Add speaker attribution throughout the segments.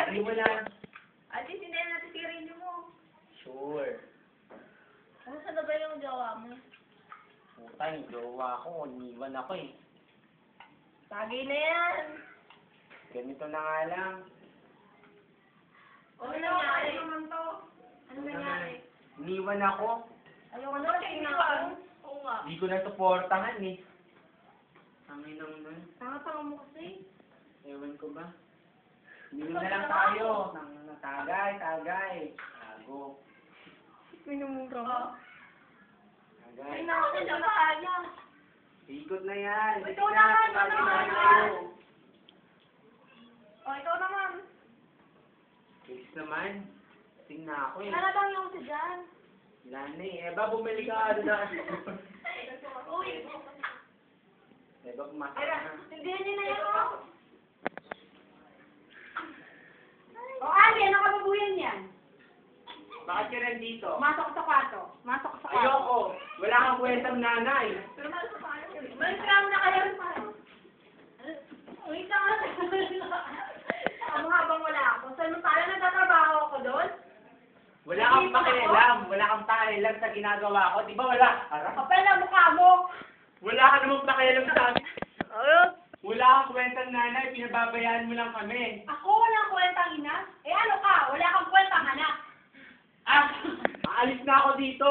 Speaker 1: Hindi mo na.
Speaker 2: At least hindi natin sigarilyo mo.
Speaker 1: Sure.
Speaker 2: Kamusta na ba yung jowa mo?
Speaker 1: Puta, yung jowa ko. Iniwan ako eh.
Speaker 2: Tagay na yan.
Speaker 1: Ganito na nga lang.
Speaker 2: Ano nangyari? Ano nangyari?
Speaker 1: Iniwan ako.
Speaker 2: Ayoko na tingnan. Oo nga.
Speaker 1: Hindi ko na suportahan eh. Ang inang nun.
Speaker 2: Tanga-tanga mo kasi.
Speaker 1: Ewan ko ba? Hindi na lang tayo. Tagay. Tago.
Speaker 2: Minumura mo.
Speaker 1: Tagay.
Speaker 2: Ay, naku, na kaya.
Speaker 1: Ikot na yan.
Speaker 2: Ikaw naman, ano naman? O, ikaw naman.
Speaker 1: Please naman. Tingnan ako eh.
Speaker 2: Nalatang yung si Jan.
Speaker 1: Wala na eh. Eba, bumili ka.
Speaker 2: Uy.
Speaker 1: Eba, pumasok
Speaker 2: Tara,
Speaker 1: na.
Speaker 2: tindihan niyo na yan, o. O, Ali, ano ka babuyan yan?
Speaker 1: Bakit ka nandito?
Speaker 2: Masok sa kwarto. Masok sa kwarto.
Speaker 1: Ayoko. Wala kang kwentang nanay.
Speaker 2: Malis ka muna kayo. Wait lang. Ano habang wala ako? Samantala nagtatrabaho ako doon?
Speaker 1: Wala kang pakialam. Wala kang pakialam sa ginagawa ko. Di ba wala? Harap.
Speaker 2: Kapal na mukha mo.
Speaker 1: Wala ka namang pakialam sa amin. Wala kang kwentang nanay. Pinababayaan mo lang kami.
Speaker 2: Ako walang kwentang ina? Eh ano ka? Wala kang kwentang anak.
Speaker 1: Ah! Aalis na ako dito.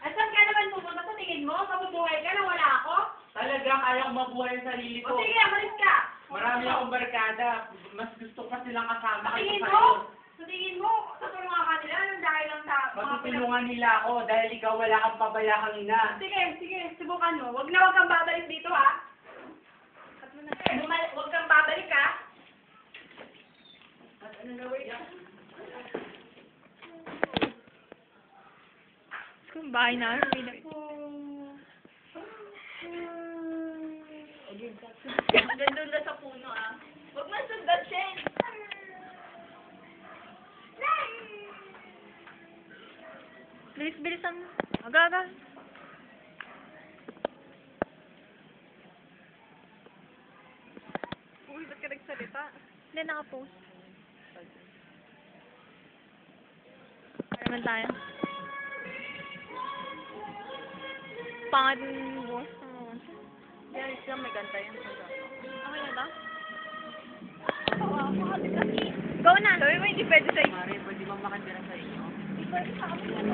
Speaker 2: At saan ka naman pupunta sa tingin mo? Mabubuhay ka na wala ako?
Speaker 1: Talaga kaya kong mabuhay ang sarili
Speaker 2: O
Speaker 1: ko.
Speaker 2: sige, malis ka.
Speaker 1: Marami akong barkada. Mas gusto pa silang kasama
Speaker 2: Sa
Speaker 1: kaysa
Speaker 2: tingin
Speaker 1: sa'yo.
Speaker 2: mo? Sa tingin mo? Tutulungan ka nila nang dahil lang sa...
Speaker 1: Matutulungan nila ako dahil ikaw wala kang pabayakang ina.
Speaker 2: Sige, subukan mo. Huwag kang babalik dito, ha? Huwag kang babalik, ha? At ano na, wait.
Speaker 3: Kung bahay na,
Speaker 2: Gandun na sa puno, ah. Huwag man sundan, Shen.
Speaker 3: Bilis-bilisan mo. Aga.
Speaker 2: Uy, ba't ka nagsalita?
Speaker 3: Hindi, nakapost. Ano naman tayo? Pangit yung boss.
Speaker 2: Yan, siya may ganta yan.
Speaker 3: Okay na ba? Go na. Sabi mo, hindi pwede sa'yo.
Speaker 1: Mari, pwede bang makatira sa inyo?
Speaker 2: Pwede sa amin yan.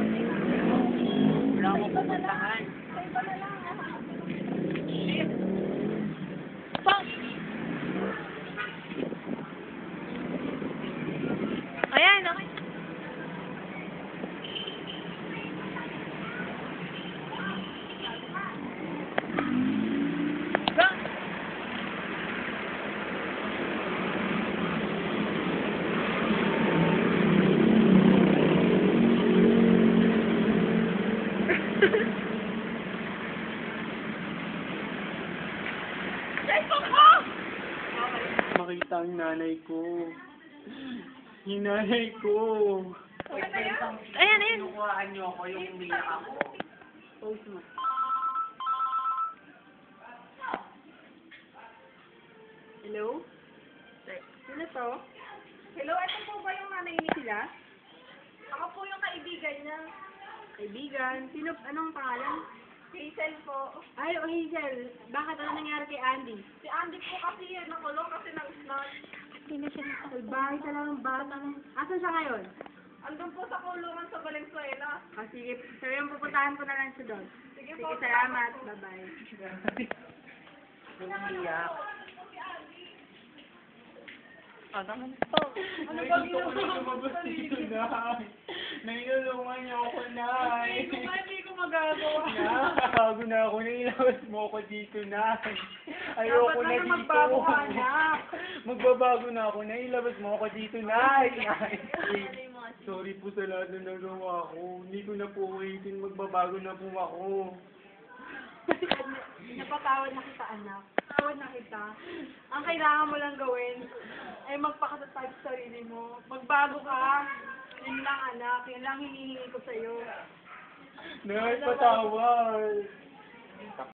Speaker 1: Wala akong pupuntahan.
Speaker 2: Sa iba na lang, ha?
Speaker 3: Pang! Ayan, okay. Go!
Speaker 1: Makita ang nanay ko. Yung nanay ko.
Speaker 3: Ayan.
Speaker 1: Kinukuhaan niyo ako yung umiyak ako.
Speaker 2: Post mo. Hello? Sino to? Hello, ito po ba yung nanay ni sila? Ako po yung kaibigan niya. Kaibigan? Sino? Anong pangalan? Hazel po. Ay, Hazel. Bakit? Ano nangyari kay Andy? Si Andy po kasi nakulong kasi nang-snort.
Speaker 3: Hindi na siya naka-
Speaker 2: Salbahay talaga ng bata. Asan siya ngayon? Andun po sa kulungan sa Valenzuela. Sige, sabi mo pupuntahan ko na lang siya doon. Sige po. Salamat. Bye-bye.
Speaker 1: Umiyak.
Speaker 3: Ano
Speaker 1: Ano ba lumabas dito, Nay? Nainulungan niyo ako, Nay.
Speaker 2: Hindi ko magagawa.
Speaker 1: Nakakago na ako. Nailabas mo ako dito, Nay. Ayoko
Speaker 2: Dapat
Speaker 1: na
Speaker 2: lang
Speaker 1: dito.
Speaker 2: magbago ka, anak.
Speaker 1: Magbabago na ako. Nailabas mo ako dito, Nay. Sorry po sa lahat ng nagawa ko. Hindi ko na po ulitin. Magbabago na po ako.
Speaker 2: Napatawad na kita, anak. Tawad na kita. Ang kailangan mo lang gawin ay magpakatatag sa sarili mo. Magbago ka. Yun lang, anak. Yun lang hinihingi ko sa'yo.
Speaker 1: Nay, patawad.